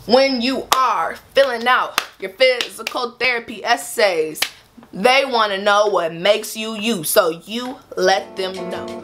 when you are filling out your physical therapy essays, they want to know what makes you you, so you let them know.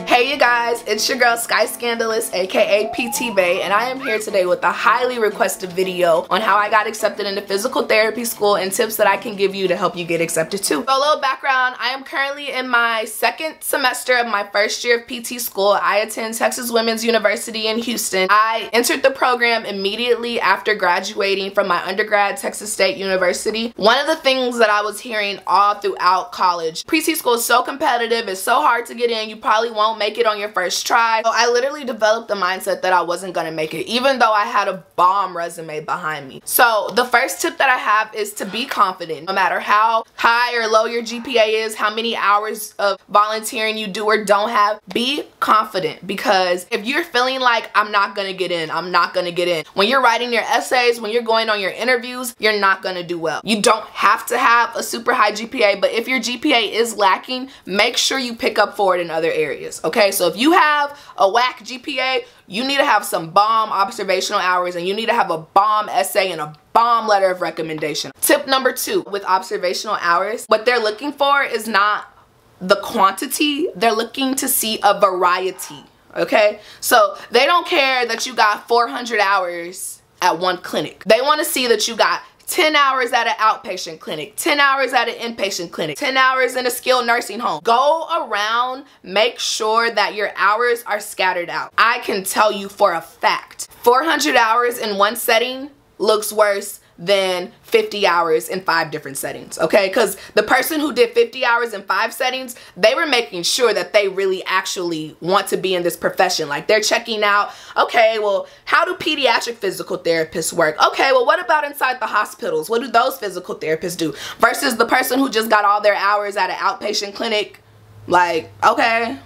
Hey you guys, it's your girl Sky Scandalous, aka PT Bae, and I am here today with a highly requested video on how I got accepted into physical therapy school and tips that I can give you to help you get accepted too. So a little background, I am currently in my second semester of my first year of PT school. I attend Texas Women's University in Houston. I entered the program immediately after graduating from my undergrad, Texas State University. One of the things that I was hearing all throughout college, PT school is so competitive, it's so hard to get in, you probably won't make it on your first try. So I literally developed the mindset that I wasn't gonna make it, even though I had a bomb resume behind me. So the first tip that I have is to be confident. No matter how high or low your GPA is, how many hours of volunteering you do or don't have, be confident, because if you're feeling like I'm not gonna get in, I'm not gonna get in, when you're writing your essays, when you're going on your interviews, you're not gonna do well. You don't have to have a super high GPA, but if your GPA is lacking, make sure you pick up for it in other areas, okay? So if you have a whack GPA, you need to have some bomb observational hours, and you need to have a bomb essay and a bomb letter of recommendation. Tip number 2 with observational hours, what they're looking for is not the quantity, they're looking to see a variety, okay? So they don't care that you got 400 hours at one clinic. They want to see that you got 10 hours at an outpatient clinic, 10 hours at an inpatient clinic, 10 hours in a skilled nursing home. Go around, make sure that your hours are scattered out. I can tell you for a fact, 400 hours in one setting looks worse than 50 hours in 5 different settings, okay? Because the person who did 50 hours in 5 settings, they were making sure that they really actually want to be in this profession. Like, they're checking out, okay, well, how do pediatric physical therapists work? Okay, well, what about inside the hospitals? What do those physical therapists do? Versus the person who just got all their hours at an outpatient clinic. Like, okay.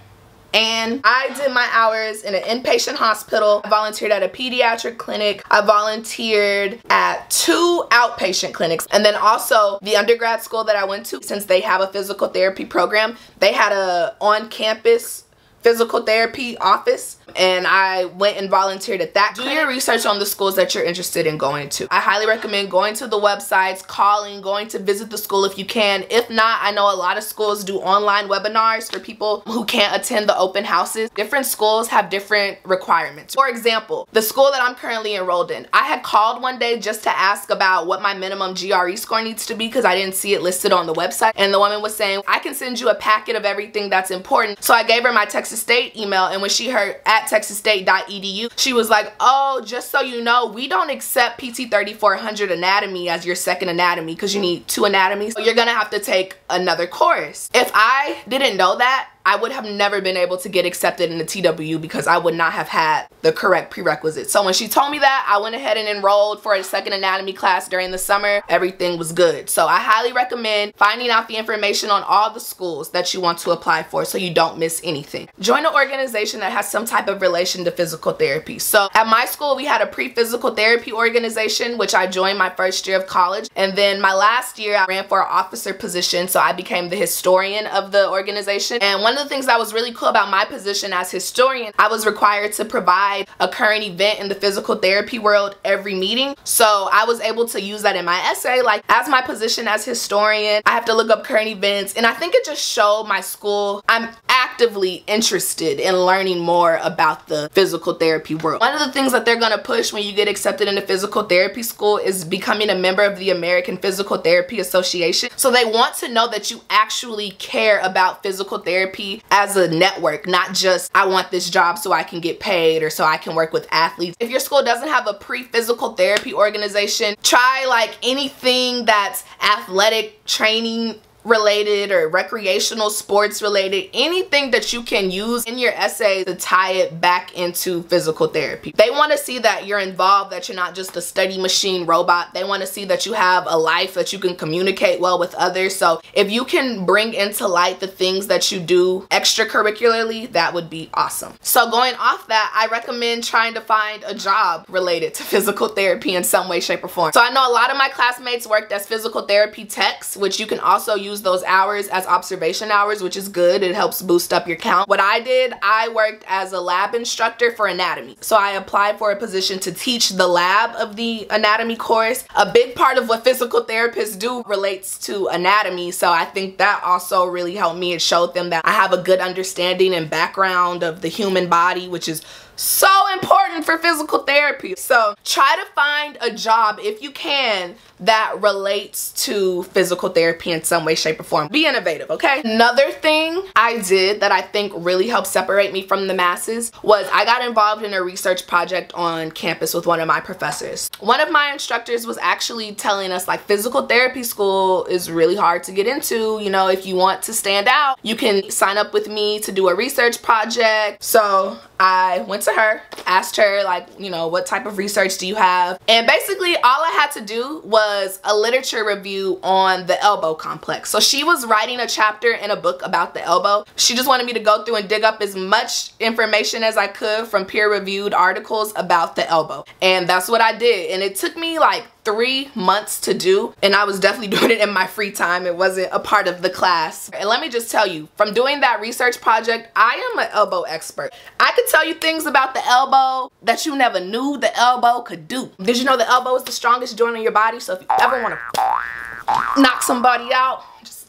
And I did my hours in an inpatient hospital. I volunteered at a pediatric clinic. I volunteered at 2 outpatient clinics. And then also the undergrad school that I went to, since they have a physical therapy program, they had a on-campus physical therapy office, and I went and volunteered at that. Do your research on the schools that you're interested in going to. I highly recommend going to the websites, calling, going to visit the school if you can. If not, I know a lot of schools do online webinars for people who can't attend the open houses. Different schools have different requirements. For example, the school that I'm currently enrolled in, I had called one day just to ask about what my minimum GRE score needs to be because I didn't see it listed on the website, and the woman was saying, I can send you a packet of everything that's important. So I gave her my Texas State email, and when she heard at texasstate.edu, she was like, oh, just so you know, we don't accept PT 3400 anatomy as your second anatomy because you need 2 anatomies, so you're gonna have to take another course. If I didn't know that, I would have never been able to get accepted in the TWU because I would not have had the correct prerequisites. So when she told me that, I went ahead and enrolled for a second anatomy class during the summer. Everything was good. So I highly recommend finding out the information on all the schools that you want to apply for so you don't miss anything. Join an organization that has some type of relation to physical therapy. So at my school, we had a pre-physical therapy organization, which I joined my first year of college. And then my last year, I ran for an officer position, so I became the historian of the organization. And one of the things that was really cool about my position as historian, I was required to provide a current event in the physical therapy world every meeting. So I was able to use that in my essay. Like, as my position as historian, I have to look up current events, and I think it just showed my school I'm actively interested in learning more about the physical therapy world. One of the things that they're gonna push when you get accepted into physical therapy school is becoming a member of the American Physical Therapy Association. So they want to know that you actually care about physical therapy as a network, not just I want this job so I can get paid or so I can work with athletes. If your school doesn't have a pre-physical therapy organization, try like anything that's athletic training related or recreational sports related, anything that you can use in your essay to tie it back into physical therapy. They want to see that you're involved, that you're not just a study machine robot. They want to see that you have a life, that you can communicate well with others. So if you can bring into light the things that you do extracurricularly, that would be awesome. So going off that, I recommend trying to find a job related to physical therapy in some way, shape, or form. So I know a lot of my classmates worked as physical therapy techs, which you can also use use those hours as observation hours, which is good. It helps boost up your count. What I did, I worked as a lab instructor for anatomy. So I applied for a position to teach the lab of the anatomy course. A big part of what physical therapists do relates to anatomy. So I think that also really helped me. It showed them that I have a good understanding and background of the human body, which is so important for physical therapy. So try to find a job, if you can, that relates to physical therapy in some way, shape, or form. Be innovative, okay? Another thing I did that I think really helped separate me from the masses was I got involved in a research project on campus with one of my professors. One of my instructors was actually telling us, like, physical therapy school is really hard to get into. You know, if you want to stand out, you can sign up with me to do a research project. So I went to her, asked her, like, you know, what type of research do you have? And basically all I had to do was a literature review on the elbow complex. So she was writing a chapter in a book about the elbow. She just wanted me to go through and dig up as much information as I could from peer-reviewed articles about the elbow. And that's what I did. And it took me like 3 months to do, and I was definitely doing it in my free time. It wasn't a part of the class. And let me just tell you, from doing that research project, I am an elbow expert. I could tell you things about the elbow that you never knew the elbow could do. Did you know the elbow is the strongest joint in your body? So if you ever want to knock somebody out, just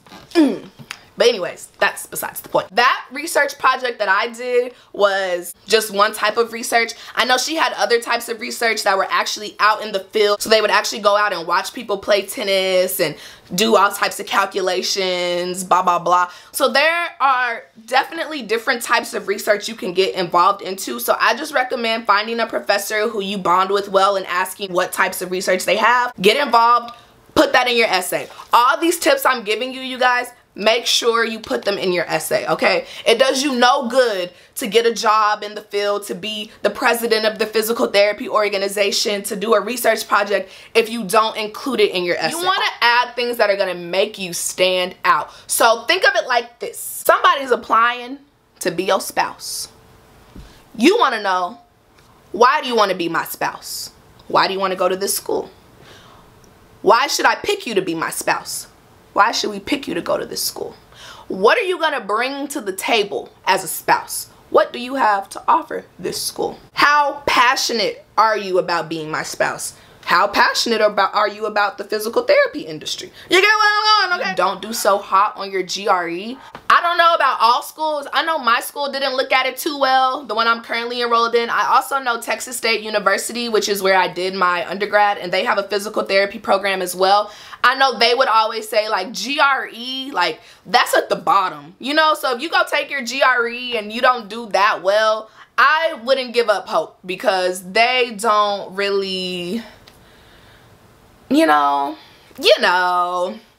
But anyways, that's besides the point. That research project that I did was just one type of research. I know she had other types of research that were actually out in the field. So they would actually go out and watch people play tennis and do all types of calculations, blah, blah, blah. So there are definitely different types of research you can get involved into. So I just recommend finding a professor who you bond with well and asking what types of research they have. Get involved, put that in your essay. All these tips I'm giving you, you guys, make sure you put them in your essay, okay? It does you no good to get a job in the field, to be the president of the physical therapy organization, to do a research project if you don't include it in your essay. You want to add things that are going to make you stand out. So think of it like this. Somebody's applying to be your spouse. You want to know, why do you want to be my spouse? Why do you want to go to this school? Why should I pick you to be my spouse? Why should we pick you to go to this school? What are you going to bring to the table as a spouse? What do you have to offer this school? How passionate are you about being my spouse? How passionate are you about the physical therapy industry? You get what I'm going, okay? Don't do so hot on your GRE. I don't know about all schools. I know my school didn't look at it too well, the one I'm currently enrolled in. I also know Texas State University, which is where I did my undergrad, and they have a physical therapy program as well. I know they would always say, like, GRE, like, that's at the bottom, you know? So if you go take your GRE and you don't do that well, I wouldn't give up hope, because they don't really, you know,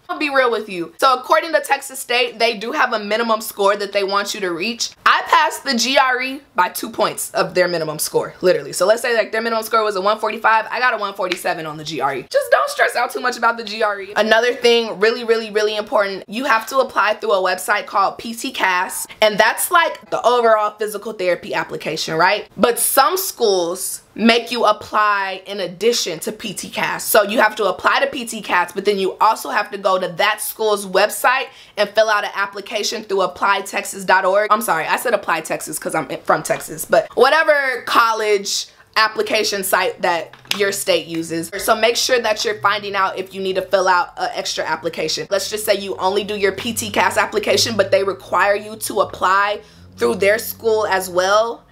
I'll be real with you. So according to Texas State, they do have a minimum score that they want you to reach. I passed the GRE by 2 points of their minimum score, literally. So let's say like their minimum score was a 145. I got a 147 on the GRE. Just don't stress out too much about the GRE. Another thing, really important, you have to apply through a website called PTCAS, and that's like the overall physical therapy application, right? But some schools make you apply in addition to PTCAS. So you have to apply to PTCAS, but then you also have to go to that school's website and fill out an application through applytexas.org. I'm sorry, I said Apply Texas because I'm from Texas, but whatever college application site that your state uses. So make sure that you're finding out if you need to fill out an extra application. Let's just say you only do your PTCAS application, but they require you to apply through their school as well.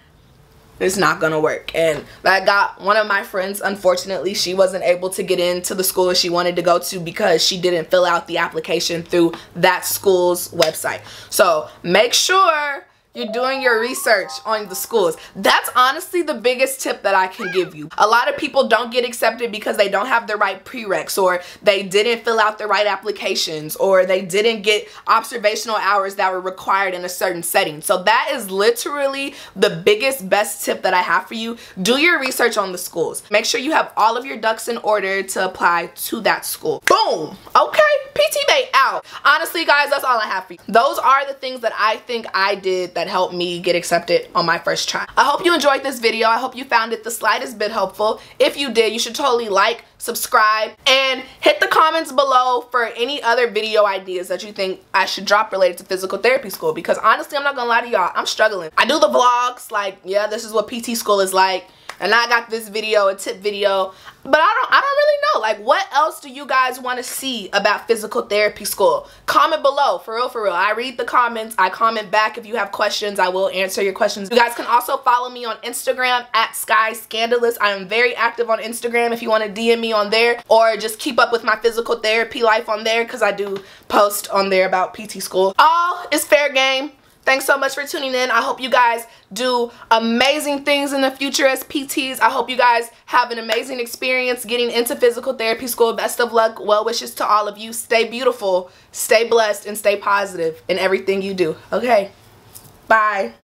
It's not gonna work. And I got one of my friends, unfortunately, she wasn't able to get into the school she wanted to go to because she didn't fill out the application through that school's website. So make sure you're doing your research on the schools. That's honestly the biggest tip that I can give you. A lot of people don't get accepted because they don't have the right prereqs, or they didn't fill out the right applications, or they didn't get observational hours that were required in a certain setting. So that is literally the biggest, best tip that I have for you. Do your research on the schools. Make sure you have all of your ducks in order to apply to that school. Boom. Okay, PT Bay out. Honestly, guys, that's all I have for you. Those are the things that I think I did that that helped me get accepted on my first try. I hope you enjoyed this video. I hope you found it the slightest bit helpful. If you did, you should totally like, subscribe, and hit the comments below for any other video ideas that you think I should drop related to physical therapy school, because honestly, I'm not gonna lie to y'all, I'm struggling. I do the vlogs, like, yeah, this is what PT school is like, and I got this video, a tip video, but I don't really know. Like, what else do you guys want to see about physical therapy school? Comment below, for real, for real. I read the comments, I comment back. If you have questions, I will answer your questions. You guys can also follow me on Instagram at SkyScandalous. I am very active on Instagram if you want to DM me on there, or just keep up with my physical therapy life on there, because I do post on there about PT school. All is fair game. Thanks so much for tuning in. I hope you guys do amazing things in the future as PTs. I hope you guys have an amazing experience getting into physical therapy school. Best of luck. Well wishes to all of you. Stay beautiful, stay blessed, and stay positive in everything you do. Okay, bye.